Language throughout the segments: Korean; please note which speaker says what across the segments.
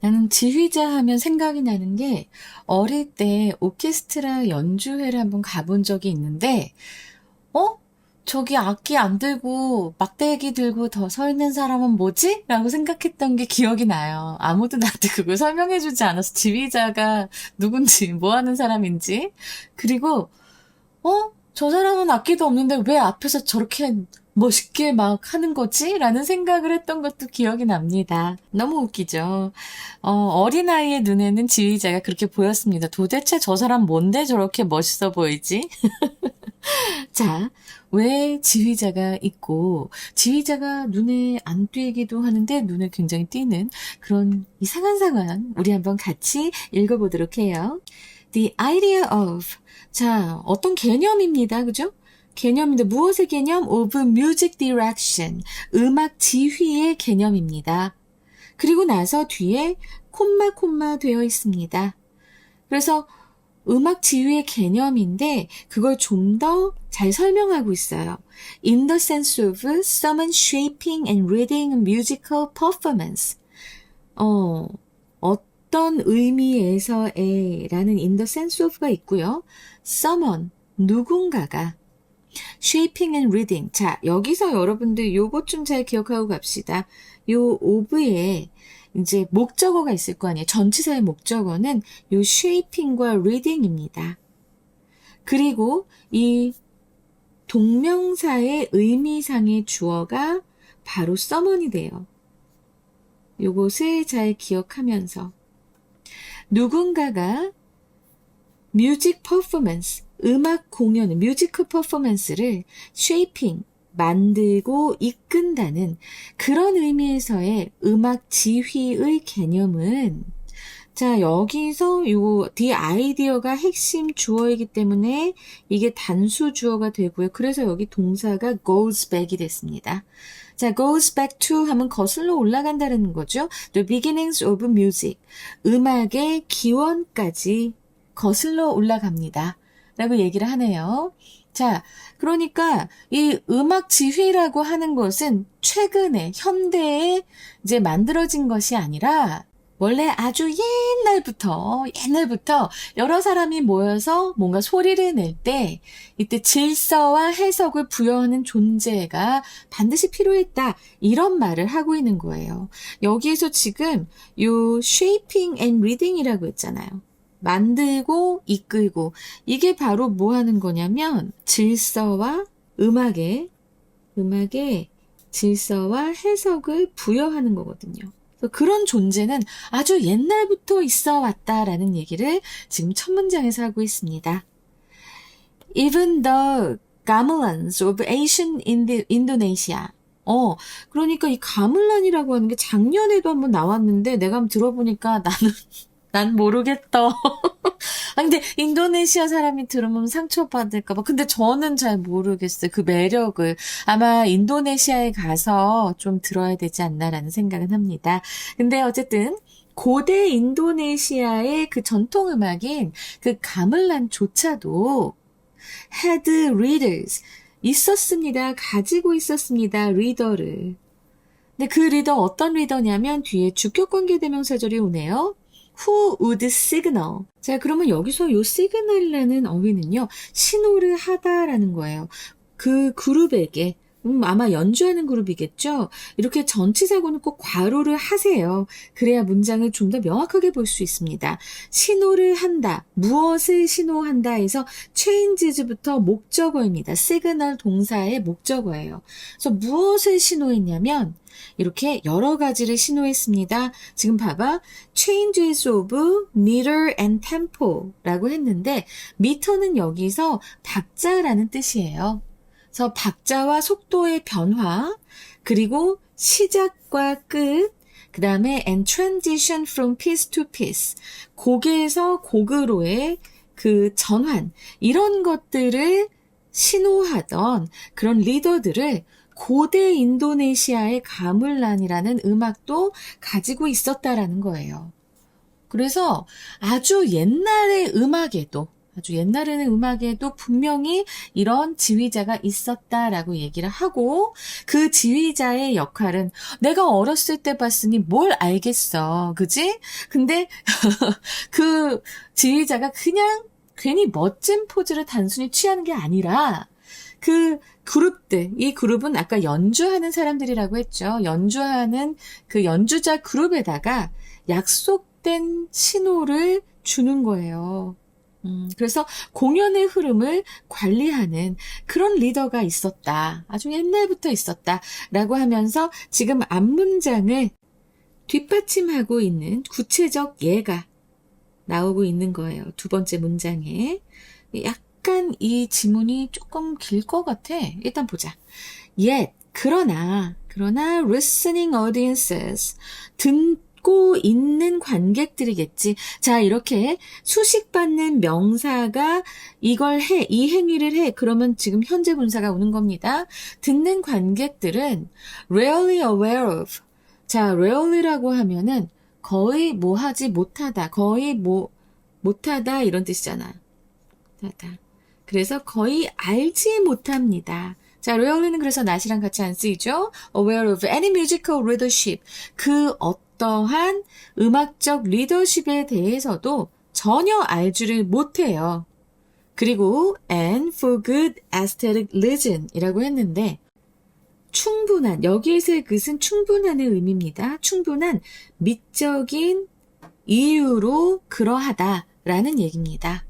Speaker 1: 나는 지휘자 하면 생각이 나는 게 어릴 때 오케스트라 연주회를 한번 가본 적이 있는데, 어? 저기 악기 안 들고 막대기 들고 더 서 있는 사람은 뭐지? 라고 생각했던 게 기억이 나요. 아무도 나한테 그걸 설명해주지 않아서 지휘자가 누군지, 뭐 하는 사람인지. 그리고 저 사람은 악기도 없는데 왜 앞에서 저렇게 멋있게 막 하는 거지? 라는 생각을 했던 것도 기억이 납니다. 너무 웃기죠? 어린아이의 눈에는 지휘자가 그렇게 보였습니다. 도대체 저 사람 뭔데 저렇게 멋있어 보이지? 자, 왜 지휘자가 있고, 지휘자가 눈에 안 띄기도 하는데 눈에 굉장히 띄는 그런 이상한 상황, 우리 한번 같이 읽어보도록 해요. The idea of. 자, 어떤 개념입니다. 그죠? 개념인데 무엇의 개념? Of music direction. 음악 지휘의 개념입니다. 그리고 나서 뒤에 콤마 되어 있습니다. 그래서 음악 지휘의 개념인데 그걸 좀 더 잘 설명하고 있어요. In the sense of someone shaping and reading a musical performance. 어떤 의미에서의 라는 in the sense of가 있고요. someone, 누군가가 shaping and reading. 자, 여기서 여러분들 요것 좀 잘 기억하고 갑시다. 요 of에 이제 목적어가 있을 거 아니에요. 전치사의 목적어는 요 shaping과 reading입니다. 그리고 이 동명사의 의미상의 주어가 바로 someone이 돼요. 요것을 잘 기억하면서 누군가가 뮤직 퍼포먼스, 음악 공연, 뮤지컬 퍼포먼스를 shaping, 만들고 이끈다는 그런 의미에서의 음악 지휘의 개념은 자, 여기서 요 the idea가 핵심 주어이기 때문에 이게 단수 주어가 되고요. 그래서 여기 동사가 goes back이 됐습니다. 자, goes back to 하면 거슬러 올라간다는 거죠. The beginnings of music. 음악의 기원까지 거슬러 올라갑니다. 라고 얘기를 하네요. 자, 그러니까 이 음악 지휘라고 하는 것은 최근에, 현대에 이제 만들어진 것이 아니라 원래 아주 옛날부터 여러 사람이 모여서 뭔가 소리를 낼 때 이때 질서와 해석을 부여하는 존재가 반드시 필요했다. 이런 말을 하고 있는 거예요. 여기에서 지금 요 shaping and reading이라고 했잖아요. 만들고 이끌고 이게 바로 뭐 하는 거냐면 질서와 음악의 질서와 해석을 부여하는 거거든요. 그런 존재는 아주 옛날부터 있어 왔다라는 얘기를 지금 첫 문장에서 하고 있습니다. Even the gamelans of ancient Indonesia. 그러니까 이 가물란이라고 하는 게 작년에도 한번 나왔는데 내가 한번 들어보니까 난 모르겠다. 근데 인도네시아 사람이 들으면 상처받을까봐. 근데 저는 잘 모르겠어요. 그 매력을. 아마 인도네시아에 가서 좀 들어야 되지 않나라는 생각은 합니다. 근데 어쨌든 고대 인도네시아의 그 전통 음악인 그 가물란조차도 had readers. 있었습니다. 가지고 있었습니다. 리더를. 근데 그 리더 어떤 리더냐면 뒤에 주격관계 대명사절이 오네요. Who would signal? 자, 그러면 여기서 요 signal이라는 어휘는요, 신호를 하다라는 거예요. 그 그룹에게, 아마 연주하는 그룹이겠죠? 이렇게 전치사고는 꼭 괄호를 하세요. 그래야 문장을 좀 더 명확하게 볼 수 있습니다. 신호를 한다. 무엇을 신호한다 해서 changes부터 목적어입니다. signal 동사의 목적어예요. 그래서 무엇을 신호했냐면, 이렇게 여러 가지를 신호했습니다. 지금 봐봐. changes of meter and tempo 라고 했는데 미터는 여기서 박자라는 뜻이에요. 그래서 박자와 속도의 변화 그리고 시작과 끝 그 다음에 and transition from piece to piece 곡에서 곡으로의 그 전환 이런 것들을 신호하던 그런 리더들을 고대 인도네시아의 가물란이라는 음악도 가지고 있었다라는 거예요. 그래서 아주 옛날의 음악에도 아주 옛날에는 음악에도 분명히 이런 지휘자가 있었다라고 얘기를 하고 그 지휘자의 역할은 내가 어렸을 때 봤으니 뭘 알겠어. 그지? 근데 그 지휘자가 그냥 괜히 멋진 포즈를 단순히 취하는 게 아니라 그 그룹들, 이 그룹은 아까 연주하는 사람들이라고 했죠. 연주하는 그 연주자 그룹에다가 약속된 신호를 주는 거예요. 그래서 공연의 흐름을 관리하는 그런 리더가 있었다. 아주 옛날부터 있었다. 라고 하면서 지금 앞문장을 뒷받침하고 있는 구체적 예가 나오고 있는 거예요. 두 번째 문장에. 약간 이 지문이 조금 길 것 같아. 일단 보자. Yet, 그러나 listening audiences, 듣고 있는 관객들이겠지. 자, 이렇게 수식받는 명사가 이걸 해, 이 행위를 해. 그러면 지금 현재 분사가 오는 겁니다. 듣는 관객들은 rarely aware of. 자, rarely라고 하면은 거의 뭐 하지 못하다, 거의 뭐 못하다 이런 뜻이잖아. 그래서 거의 알지 못합니다. 자, rarely는 그래서 not이랑 같이 안 쓰이죠. aware of any musical leadership. 그 어떠한 음악적 리더십에 대해서도 전혀 알지를 못해요. 그리고 and for good aesthetic reason이라고 했는데 충분한, 여기에서의 것은 충분한의 의미입니다. 충분한 미적인 이유로 그러하다라는 얘기입니다.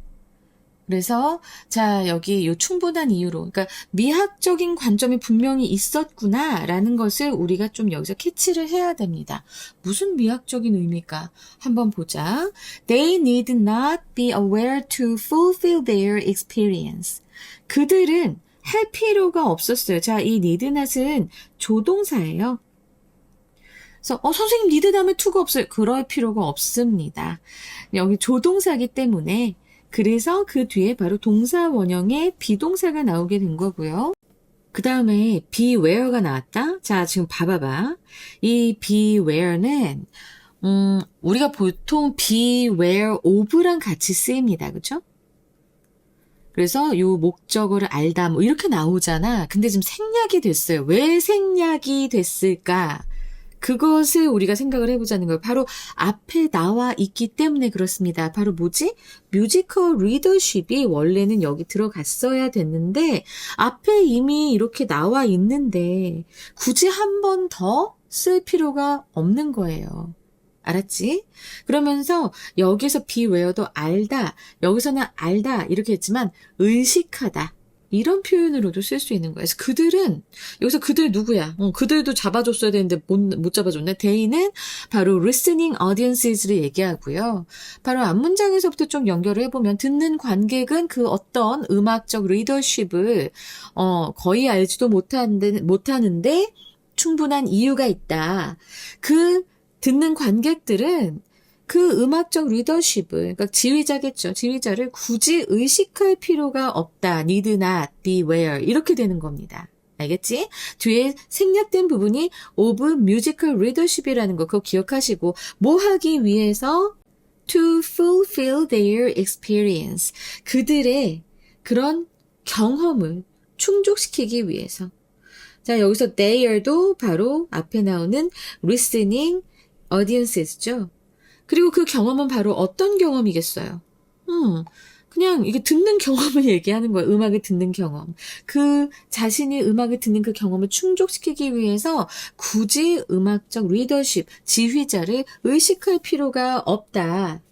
Speaker 1: 그래서 자, 여기 요 충분한 이유로, 그러니까 미학적인 관점이 분명히 있었구나라는 것을 우리가 좀 여기서 캐치를 해야 됩니다. 무슨 미학적인 의미일까? 한번 보자. They need not be aware to fulfill their experience. 그들은 할 필요가 없었어요. 자, 이 need not은 조동사예요. 그래서 선생님 need 다음에 to가 없어요. 그럴 필요가 없습니다. 여기 조동사기 때문에 그래서 그 뒤에 바로 동사 원형의 비동사가 나오게 된 거고요. 그 다음에 beware가 나왔다. 자, 지금 봐봐봐. 이 beware는 우리가 보통 beware of랑 같이 쓰입니다. 그렇죠? 그래서 요 목적어를 알다 뭐 이렇게 나오잖아. 근데 지금 생략이 됐어요. 왜 생략이 됐을까? 그것을 우리가 생각을 해보자는 거예요. 바로 앞에 나와 있기 때문에 그렇습니다. 바로 뭐지? 뮤지컬 리더십이 원래는 여기 들어갔어야 됐는데 앞에 이미 이렇게 나와 있는데 굳이 한 번 더 쓸 필요가 없는 거예요. 알았지? 그러면서 여기서 beware도 알다, 여기서는 알다 이렇게 했지만 의식하다 이런 표현으로도 쓸 수 있는 거예요. 그래서 그들은 여기서 그들 누구야? 그들도 잡아줬어야 되는데 못 잡아줬네. they는 바로 listening audiences,를 얘기하고요. 바로 앞문장에서부터 좀 연결을 해보면 듣는 관객은 그 어떤 음악적 리더십을 거의 알지도 못하는데 충분한 이유가 있다. 그 듣는 관객들은 그 음악적 리더십을, 그러니까 지휘자겠죠. 지휘자를 굳이 의식할 필요가 없다. need not be aware. 이렇게 되는 겁니다. 알겠지? 뒤에 생략된 부분이 of musical leadership이라는 거 그거 기억하시고 뭐 하기 위해서 to fulfill their experience. 그들의 그런 경험을 충족시키기 위해서. 자, 여기서 they도 바로 앞에 나오는 listening audience죠. 그리고 그 경험은 바로 어떤 경험이겠어요? 그냥 이게 듣는 경험을 얘기하는 거예요. 음악을 듣는 경험. 그 자신이 음악을 듣는 그 경험을 충족시키기 위해서 굳이 음악적 리더십, 지휘자를 의식할 필요가 없다.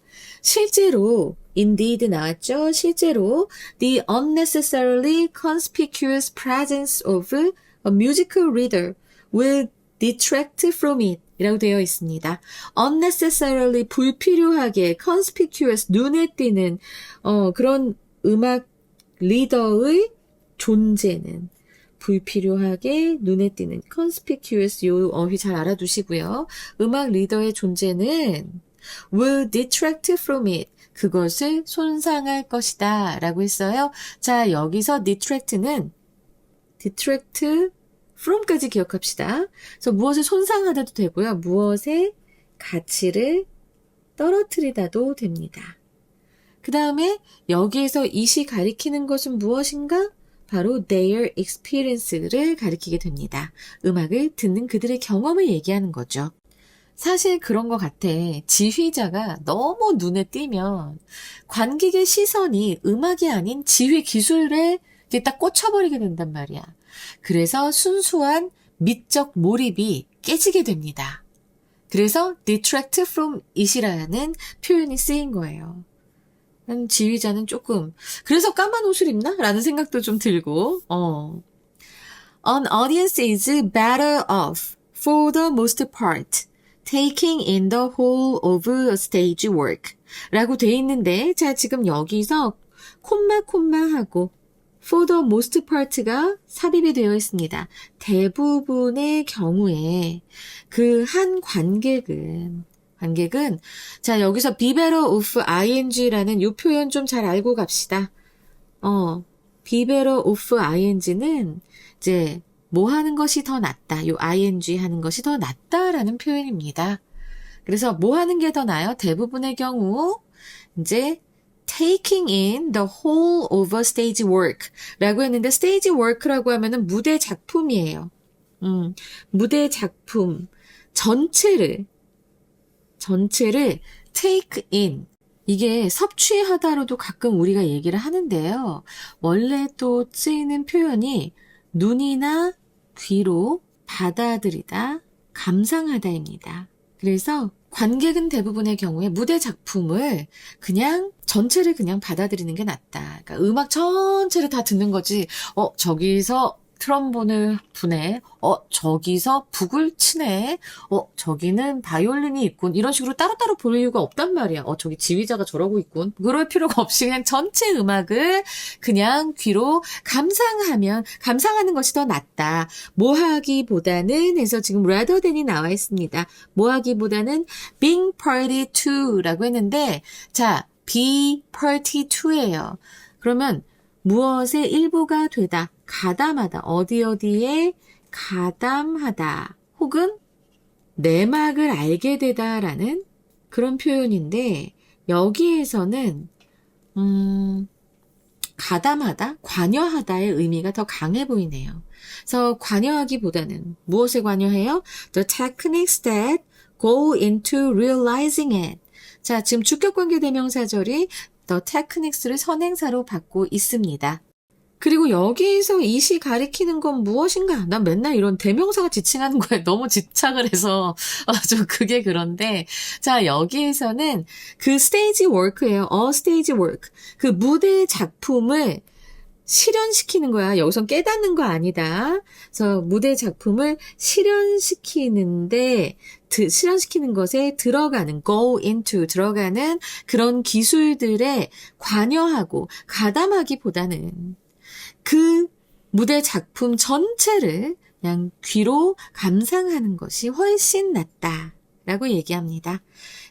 Speaker 1: 실제로 indeed 나왔죠. 실제로 the unnecessarily conspicuous presence of a musical leader will detract from it 이라고 되어 있습니다. unnecessarily 불필요하게 conspicuous 눈에 띄는 그런 음악 리더의 존재는 불필요하게 눈에 띄는 conspicuous 요 어휘 잘 알아두시고요. 음악 리더의 존재는 will detract from it 그것을 손상할 것이다 라고 했어요. 자, 여기서 detract는 detract from까지 기억합시다. 그래서 무엇을 손상하다도 되고요. 무엇의 가치를 떨어뜨리다도 됩니다. 그 다음에 여기에서 it이 가리키는 것은 무엇인가? 바로 their experience를 가리키게 됩니다. 음악을 듣는 그들의 경험을 얘기하는 거죠. 사실 그런 것 같아. 지휘자가 너무 눈에 띄면 관객의 시선이 음악이 아닌 지휘 기술에 이렇게 딱 꽂혀버리게 된단 말이야. 그래서 순수한 미적 몰입이 깨지게 됩니다. 그래서 detract from it이라는 표현이 쓰인 거예요. 지휘자는 조금 그래서 까만 옷을 입나? 라는 생각도 좀 들고 An audience is better off for the most part taking in the whole of a stage work 라고 돼 있는데 자 지금 여기서 콤마하고 for the most part가 삽입이 되어 있습니다. 대부분의 경우에 그 한 관객은 자 여기서 be better off ing라는 이 표현 좀 잘 알고 갑시다. be better off ing는 이제 뭐 하는 것이 더 낫다. 요 ing 하는 것이 더 낫다라는 표현입니다. 그래서 뭐 하는 게 더 나아요? 대부분의 경우 이제 taking in the whole of a stage work 라고 했는데 stage work라고 하면은 무대 작품이에요. 무대 작품 전체를 take in 이게 섭취하다로도 가끔 우리가 얘기를 하는데요. 원래 또 쓰이는 표현이 눈이나 귀로 받아들이다, 감상하다입니다. 그래서 관객은 대부분의 경우에 무대 작품을 그냥 전체를 그냥 받아들이는 게 낫다. 그러니까 음악 전체를 다 듣는 거지. 저기서 트럼본을 부네. 저기서 북을 치네. 저기는 바이올린이 있군. 이런 식으로 따로따로 볼 이유가 없단 말이야. 저기 지휘자가 저러고 있군. 그럴 필요가 없이 그냥 전체 음악을 그냥 귀로 감상하는 것이 더 낫다. 뭐 하기보다는 해서 지금 rather than이 나와 있습니다. 뭐 하기보다는 being party to라고 했는데 자, be party to예요. 그러면 무엇의 일부가 되다. 가담하다. 어디에 가담하다. 혹은 내막을 알게 되다라는 그런 표현인데 여기에서는 가담하다, 관여하다의 의미가 더 강해 보이네요. 그래서 관여하기보다는 무엇에 관여해요? The techniques that go into realizing it. 자, 지금 주격관계 대명사절이 the techniques를 선행사로 받고 있습니다. 그리고 여기에서 it이 가리키는 건 무엇인가? 난 맨날 이런 대명사가 지칭하는 거에 너무 집착을 해서 좀 그게 그런데 자 여기에서는 그 stage work예요. stage work. 그 무대 작품을 실현시키는 거야. 여기선 깨닫는 거 아니다. 그래서 무대 작품을 실현시키는 것에 go into 들어가는 그런 기술들에 관여하고 가담하기보다는 그 무대 작품 전체를 그냥 귀로 감상하는 것이 훨씬 낫다라고 얘기합니다.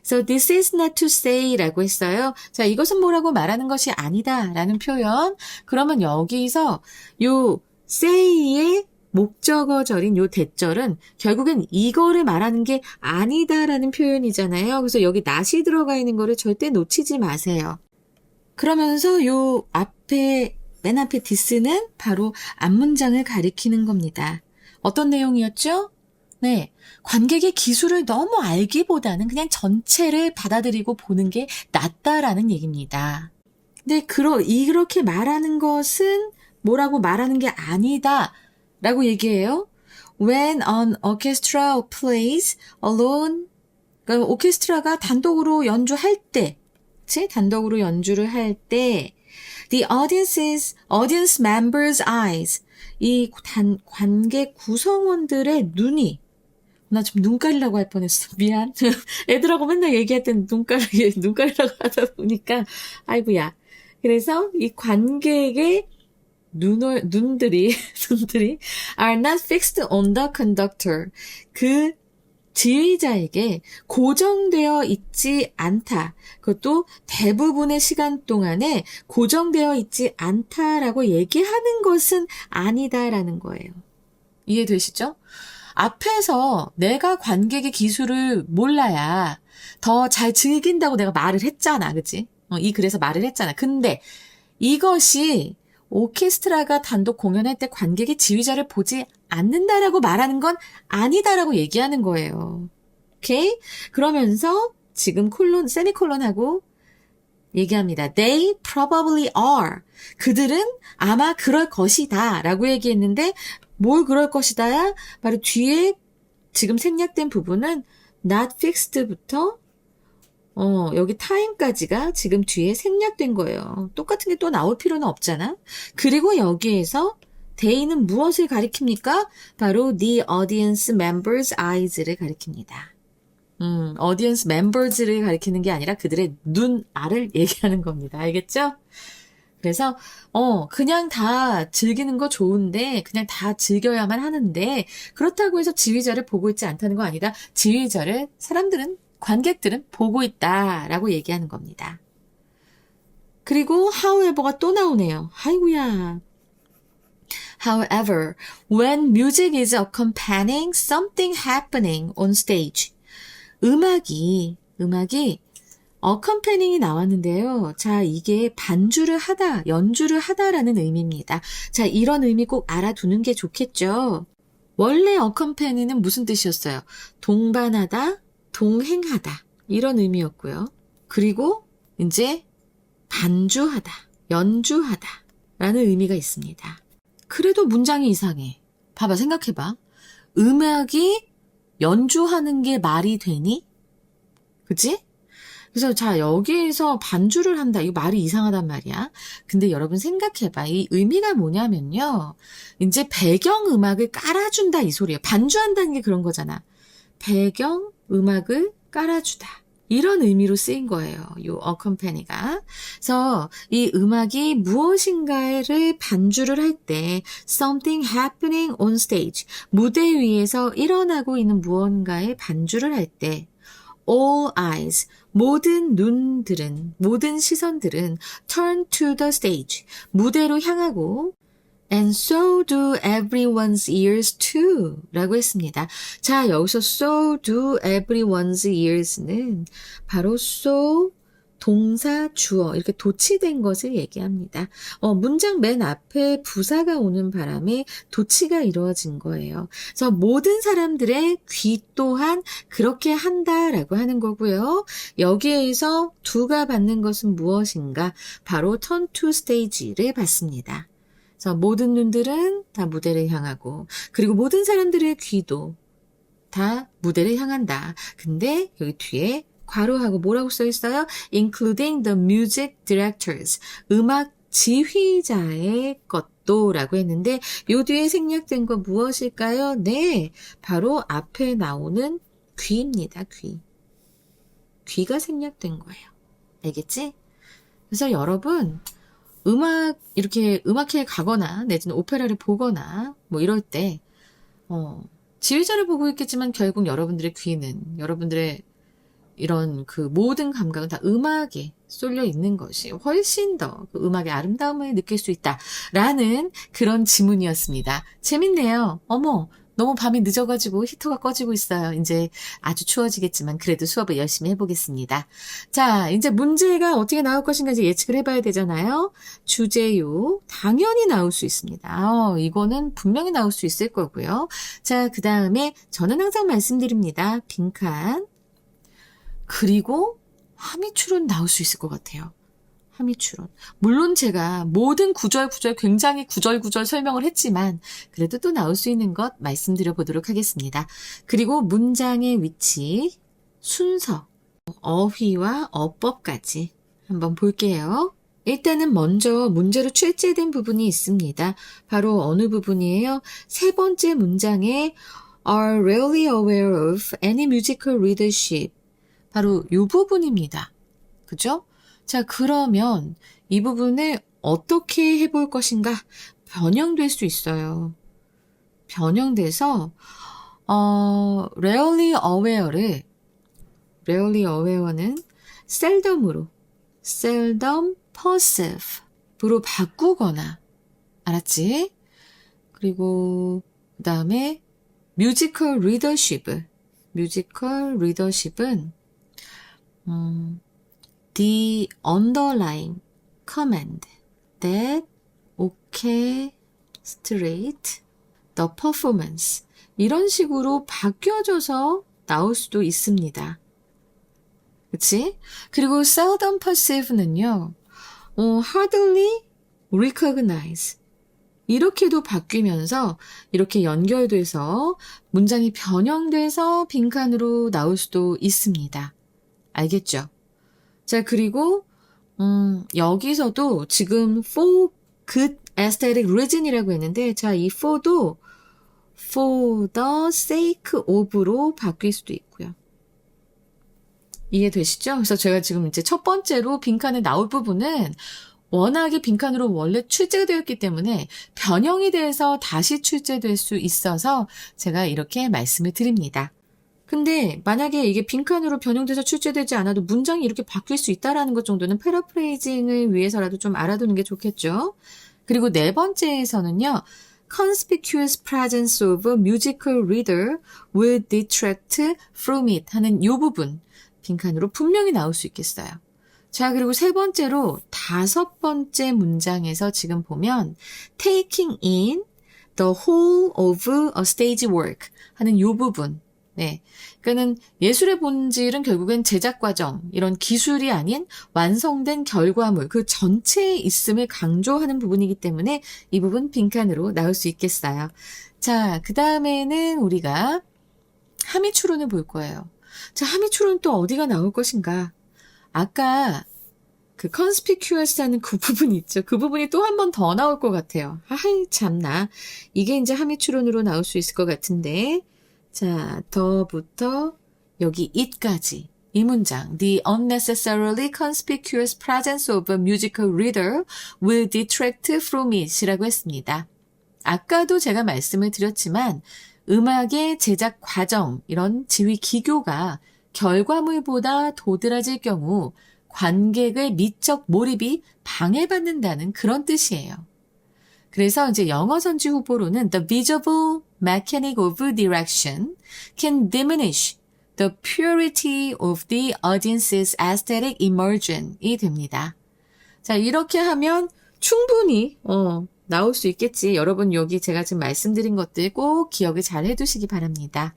Speaker 1: So this is not to say라고 했어요. 자, 이것은 뭐라고 말하는 것이 아니다라는 표현. 그러면 여기서 요 say의 목적어절인 요 대절은 결국엔 이거를 말하는 게 아니다라는 표현이잖아요. 그래서 여기 not이 들어가 있는 거를 절대 놓치지 마세요. 그러면서 요 맨 앞에 this는 바로 앞문장을 가리키는 겁니다. 어떤 내용이었죠? 네, 관객의 기술을 너무 알기보다는 그냥 전체를 받아들이고 보는 게 낫다라는 얘기입니다. 근데 이렇게 말하는 것은 뭐라고 말하는 게 아니다 라고 얘기해요. When an orchestra plays alone, 그러니까 오케스트라가 단독으로 연주할 때, 단독으로 연주를 할 때 The audience members' eyes. 이 관객 구성원들의 눈이 나 지금 눈가리라고 할 뻔했어. 미안. 애들하고 맨날 얘기할 땐 눈가리라고 하다 보니까 아이고야. 그래서 이 관객의 눈들이 are not fixed on the conductor. 그 지휘자에게 고정되어 있지 않다. 그것도 대부분의 시간 동안에 고정되어 있지 않다라고 얘기하는 것은 아니다라는 거예요. 이해되시죠? 앞에서 내가 관객의 기술을 몰라야 더 잘 즐긴다고 내가 말을 했잖아. 그치? 이 글에서 말을 했잖아. 근데 이것이 오케스트라가 단독 공연할 때 관객이 지휘자를 보지 않는다라고 말하는 건 아니다라고 얘기하는 거예요. 오케이? 그러면서 지금 세미콜론하고 얘기합니다. They probably are. 그들은 아마 그럴 것이다 라고 얘기했는데 뭘 그럴 것이다야? 바로 뒤에 지금 생략된 부분은 not fixed부터 여기 time까지가 지금 뒤에 생략된 거예요. 똑같은 게 또 나올 필요는 없잖아. 그리고 여기에서 they는 무엇을 가리킵니까? 바로 the audience members' eyes를 가리킵니다. audience members를 가리키는 게 아니라 그들의 눈, 알을 얘기하는 겁니다. 알겠죠? 그래서 그냥 다 즐기는 거 좋은데 그냥 다 즐겨야만 하는데 그렇다고 해서 지휘자를 보고 있지 않다는 거 아니다. 지휘자를 관객들은 보고 있다라고 얘기하는 겁니다. 그리고 however가 또 나오네요. 아이고야. However, when music is accompanying something happening on stage. 음악이 accompagning이 나왔는데요. 자, 이게 반주를 하다, 연주를 하다라는 의미입니다. 자, 이런 의미 꼭 알아두는 게 좋겠죠. 원래 accompagning은 무슨 뜻이었어요? 동반하다, 동행하다 이런 의미였고요. 그리고 이제 반주하다, 연주하다 라는 의미가 있습니다. 그래도 문장이 이상해. 봐봐, 생각해봐. 음악이 연주하는 게 말이 되니? 그치? 그래서 자, 여기에서 반주를 한다. 이거 말이 이상하단 말이야. 근데 여러분 생각해봐. 이 의미가 뭐냐면요. 이제 배경음악을 깔아준다 이 소리예요. 반주한다는 게 그런 거잖아. 배경음악을 깔아주다. 이런 의미로 쓰인 거예요. 요 accompany가. 그래서 이 음악이 무엇인가를 반주를 할 때 something happening on stage. 무대 위에서 일어나고 있는 무언가에 반주를 할 때 all eyes. 모든 눈들은, 모든 시선들은 turn to the stage. 무대로 향하고 And so do everyone's ears too. 라고 했습니다. 자, 여기서 so do everyone's ears는 바로 so 동사 주어 이렇게 도치된 것을 얘기합니다. 문장 맨 앞에 부사가 오는 바람에 도치가 이루어진 거예요. 그래서 모든 사람들의 귀 또한 그렇게 한다라고 하는 거고요. 여기에서 do가 받는 것은 무엇인가? 바로 turn to stage를 받습니다. 그래서 모든 눈들은 다 무대를 향하고 그리고 모든 사람들의 귀도 다 무대를 향한다. 근데 여기 뒤에 괄호하고 뭐라고 써 있어요? Including the music directors. 음악 지휘자의 것도 라고 했는데 요 뒤에 생략된 건 무엇일까요? 네, 바로 앞에 나오는 귀입니다. 귀가 생략된 거예요. 알겠지? 그래서 여러분 이렇게 음악회에 가거나, 내지는 오페라를 보거나, 뭐 이럴 때, 지휘자를 보고 있겠지만 결국 여러분들의 귀는, 여러분들의 이런 그 모든 감각은 다 음악에 쏠려 있는 것이 훨씬 더 그 음악의 아름다움을 느낄 수 있다라는 그런 지문이었습니다. 재밌네요. 어머, 너무 밤이 늦어가지고 히터가 꺼지고 있어요. 이제 아주 추워지겠지만 그래도 수업을 열심히 해보겠습니다. 자, 이제 문제가 어떻게 나올 것인가 이제 예측을 해봐야 되잖아요. 주제요. 당연히 나올 수 있습니다. 이거는 분명히 나올 수 있을 거고요. 자, 그 다음에 저는 항상 말씀드립니다. 빈칸. 그리고 함의추론 나올 수 있을 것 같아요. 함의추론. 물론 제가 모든 구절 굉장히 구절 설명을 했지만 그래도 또 나올 수 있는 것 말씀드려 보도록 하겠습니다. 그리고 문장의 위치, 순서, 어휘와 어법까지 한번 볼게요. 일단은 먼저 문제로 출제된 부분이 있습니다. 바로 어느 부분이에요? 세 번째 문장에 are rarely aware of any musical readership. 바로 이 부분입니다. 그죠? 자, 그러면 이 부분을 어떻게 해볼 것인가? 변형될 수 있어요. 변형돼서 rarely aware는 seldom으로 seldom perceive로 바꾸거나 알았지? 그리고 그 다음에 musical readership은 the underlying command that orchestrate the performance. 이런 식으로 바뀌어져서 나올 수도 있습니다. 그치? 그리고 seldom perceive는요, hardly recognize. 이렇게도 바뀌면서 이렇게 연결돼서 문장이 변형돼서 빈칸으로 나올 수도 있습니다. 알겠죠? 자, 그리고 여기서도 지금 for good aesthetic reason이라고 했는데, 자, 이 for도 for the sake of로 바뀔 수도 있고요. 이해되시죠? 그래서 제가 지금 이제 첫 번째로 빈칸에 나올 부분은 워낙에 빈칸으로 원래 출제가 되었기 때문에 변형이 돼서 다시 출제될 수 있어서 제가 이렇게 말씀을 드립니다. 근데 만약에 이게 빈칸으로 변형돼서 출제되지 않아도 문장이 이렇게 바뀔 수 있다는 것 정도는 패러프레이징을 위해서라도 좀 알아두는 게 좋겠죠. 그리고 네 번째에서는요. Conspicuous presence of a musical reader will detract from it 하는 이 부분 빈칸으로 분명히 나올 수 있겠어요. 자, 그리고 세 번째로 다섯 번째 문장에서 지금 보면 taking in the whole of a stage work 하는 이 부분. 네. 그러니까는 예술의 본질은 결국엔 제작 과정, 이런 기술이 아닌 완성된 결과물, 그 전체에 있음을 강조하는 부분이기 때문에 이 부분 빈칸으로 나올 수 있겠어요. 자, 그 다음에는 우리가 함의 추론을 볼 거예요. 자, 함의 추론은 또 어디가 나올 것인가? 아까 그 conspicuous 하는 그 부분이 있죠. 그 부분이 또 한 번 더 나올 것 같아요. 아이, 참나. 이게 이제 함의 추론으로 나올 수 있을 것 같은데. 자, 더부터 여기 it까지. 이 문장. The unnecessarily conspicuous presence of a musical reader will detract from it 이라고 했습니다. 아까도 제가 말씀을 드렸지만 음악의 제작 과정, 이런 지휘 기교가 결과물보다 도드라질 경우 관객의 미적 몰입이 방해받는다는 그런 뜻이에요. 그래서 이제 영어 선지 후보로는 the visible mechanic of direction can diminish the purity of the audience's aesthetic immersion이 됩니다. 자, 이렇게 하면 충분히 나올 수 있겠지. 여러분 여기 제가 지금 말씀드린 것들 꼭 기억을 잘 해두시기 바랍니다.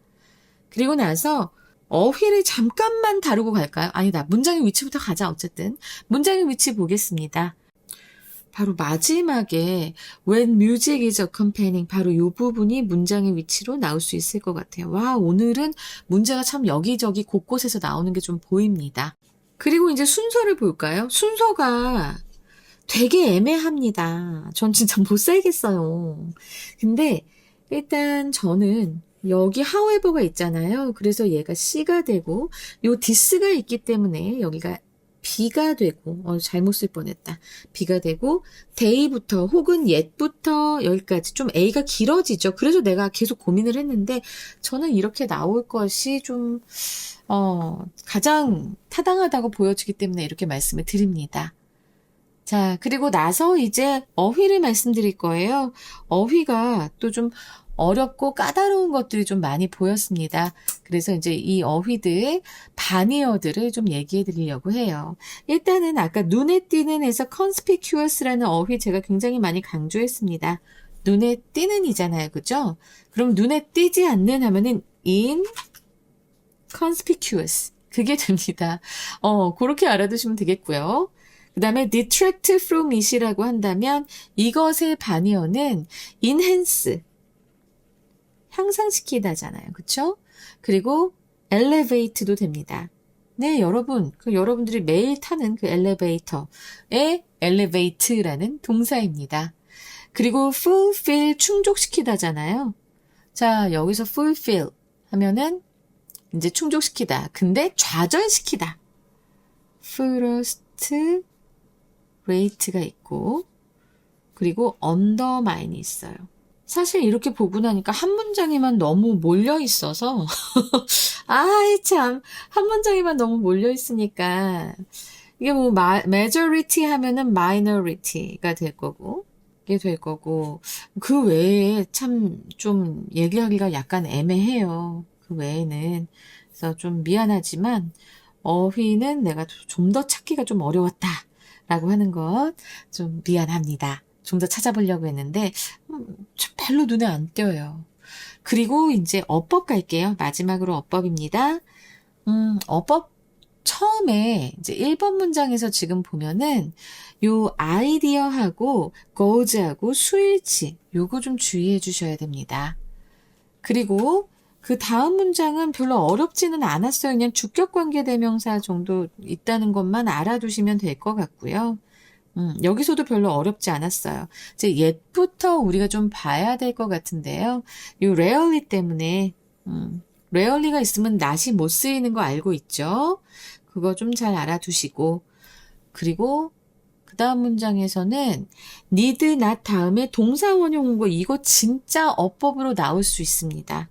Speaker 1: 그리고 나서 어휘를 잠깐만 다루고 갈까요? 아니다. 문장의 위치부터 가자. 어쨌든 문장의 위치 보겠습니다. 바로 마지막에 when music is accompanying 바로 이 부분이 문장의 위치로 나올 수 있을 것 같아요. 와, 오늘은 문제가 참 여기저기 곳곳에서 나오는 게 좀 보입니다. 그리고 이제 순서를 볼까요? 순서가 되게 애매합니다. 전 진짜 못 살겠어요. 근데 일단 저는 여기 however가 있잖아요. 그래서 얘가 C가 되고 요 this가 있기 때문에 여기가 B가 되고 잘못 쓸 뻔했다. B가 되고 day부터 혹은 yet부터 여기까지 좀 A가 길어지죠. 그래서 내가 계속 고민을 했는데 저는 이렇게 나올 것이 좀 가장 타당하다고 보여지기 때문에 이렇게 말씀을 드립니다. 자, 그리고 나서 이제 어휘를 말씀드릴 거예요. 어휘가 또 좀 어렵고 까다로운 것들이 좀 많이 보였습니다. 그래서 이제 이 어휘들, 반의어들을 좀 얘기해 드리려고 해요. 일단은 아까 눈에 띄는에서 conspicuous라는 어휘 제가 굉장히 많이 강조했습니다. 눈에 띄는 이잖아요. 그죠? 그럼 눈에 띄지 않는 하면은 inconspicuous. 그게 됩니다. 그렇게 알아두시면 되겠고요. 그 다음에 detract from it이라고 한다면 이것의 반의어는 enhance. 향상시키다잖아요. 그쵸? 그리고 elevate도 됩니다. 네, 여러분. 여러분들이 매일 타는 그 엘리베이터의 elevate라는 동사입니다. 그리고 fulfill, 충족시키다잖아요. 자, 여기서 fulfill 하면은 이제 충족시키다. 근데 좌절시키다. frustrate가 있고, 그리고 undermine이 있어요. 사실 이렇게 보고 나니까 한 문장에만 너무 몰려 있어서 아이 참, 한 문장에만 너무 몰려 있으니까 이게 뭐 majority 하면은 minority가 될 거고 이게 될 거고 그 외에 참 좀 얘기하기가 약간 애매해요. 그 외에는. 그래서 좀 미안하지만 어휘는 내가 좀 더 찾기가 좀 어려웠다 라고 하는 것 좀 미안합니다. 좀 더 찾아보려고 했는데 별로 눈에 안 띄어요. 그리고 이제 어법 갈게요. 마지막으로 어법입니다. 어법 처음에 이제 1번 문장에서 지금 보면은 요 아이디어하고 goes하고 수일치 요거 좀 주의해 주셔야 됩니다. 그리고 그 다음 문장은 별로 어렵지는 않았어요. 그냥 주격관계대명사 정도 있다는 것만 알아두시면 될 것 같고요. 여기서도 별로 어렵지 않았어요. 이제 옛부터 우리가 좀 봐야 될 것 같은데요. 요 rarely 때문에 rarely가 있으면 not이 못 쓰이는 거 알고 있죠? 그거 좀 잘 알아두시고 그리고 그 다음 문장에서는 need, not 다음에 동사 원형 온 거 이거 진짜 어법으로 나올 수 있습니다.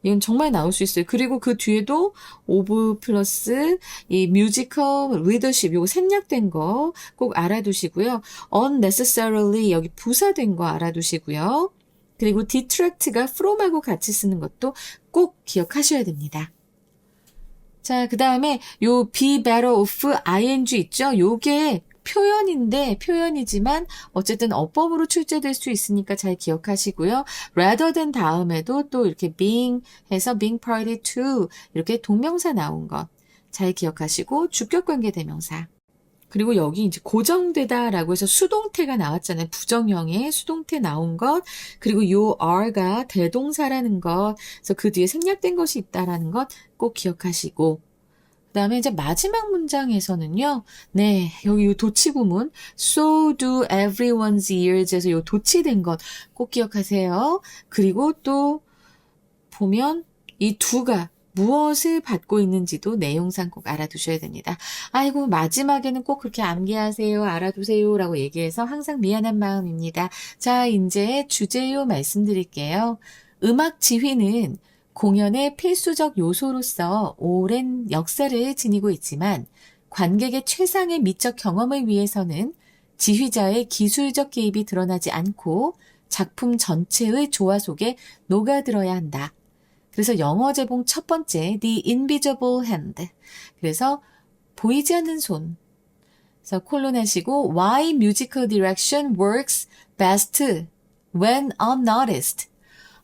Speaker 1: 이건 정말 나올 수 있어요. 그리고 그 뒤에도 of 플러스 이 musical leadership 요거 생략된 거 꼭 알아두시고요. unnecessarily 여기 부사된 거 알아두시고요. 그리고 detract가 from하고 같이 쓰는 것도 꼭 기억하셔야 됩니다. 자, 그 다음에 요 be better off ing 있죠? 요게 표현이지만 어쨌든 어법으로 출제될 수 있으니까 잘 기억하시고요. rather than 다음에도 또 이렇게 being 해서 being party to 이렇게 동명사 나온 것 잘 기억하시고 주격관계 대명사 그리고 여기 이제 고정되다라고 해서 수동태가 나왔잖아요. 부정형의 수동태 나온 것 그리고 요 are가 대동사라는 것 그래서 그 뒤에 생략된 것이 있다라는 것 꼭 기억하시고 그 다음에 이제 마지막 문장에서는요. 네, 여기 요 도치 부문 so do everyone's ears에서 요 도치된 것 꼭 기억하세요. 그리고 또 보면 이 두가 무엇을 받고 있는지도 내용상 꼭 알아두셔야 됩니다. 아이고 마지막에는 꼭 그렇게 암기하세요. 알아두세요. 라고 얘기해서 항상 미안한 마음입니다. 자, 이제 주제요 말씀드릴게요. 음악 지휘는 공연의 필수적 요소로서 오랜 역사를 지니고 있지만 관객의 최상의 미적 경험을 위해서는 지휘자의 기술적 개입이 드러나지 않고 작품 전체의 조화 속에 녹아들어야 한다. 그래서 영어 제봉 첫 번째 The Invisible Hand 그래서 보이지 않는 손 그래서 콜론하시고 Why musical direction works best when unnoticed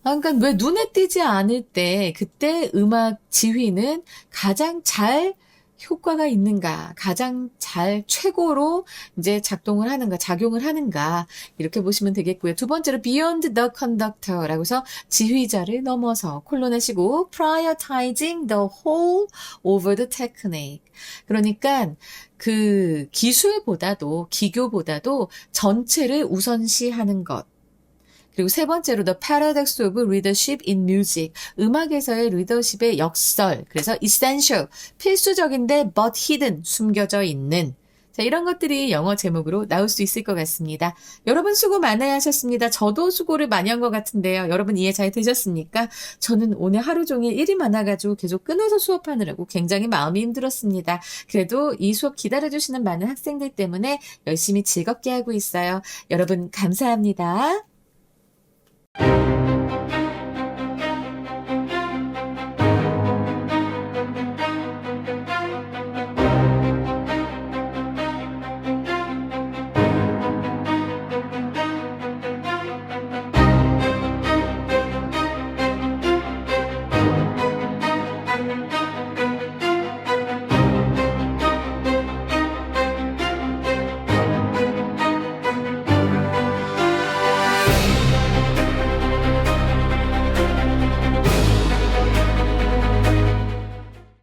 Speaker 1: 그러니까 왜 눈에 띄지 않을 때 그때 음악 지휘는 가장 잘 효과가 있는가, 가장 잘 최고로 이제 작동을 하는가, 작용을 하는가 이렇게 보시면 되겠고요. 두 번째로 beyond the conductor라고 해서 지휘자를 넘어서 콜론하시고 prioritizing the whole over the technique. 그러니까 그 기술보다도 기교보다도 전체를 우선시하는 것. 그리고 세 번째로 The Paradox of Leadership in Music. 음악에서의 리더십의 역설. 그래서 essential, 필수적인데 but hidden, 숨겨져 있는. 자, 이런 것들이 영어 제목으로 나올 수 있을 것 같습니다. 여러분 수고 많이 하셨습니다. 저도 수고를 많이 한 것 같은데요. 여러분 이해 잘 되셨습니까? 저는 오늘 하루 종일 일이 많아가지고 계속 끊어서 수업하느라고 굉장히 마음이 힘들었습니다. 그래도 이 수업 기다려주시는 많은 학생들 때문에 열심히 즐겁게 하고 있어요. 여러분 감사합니다.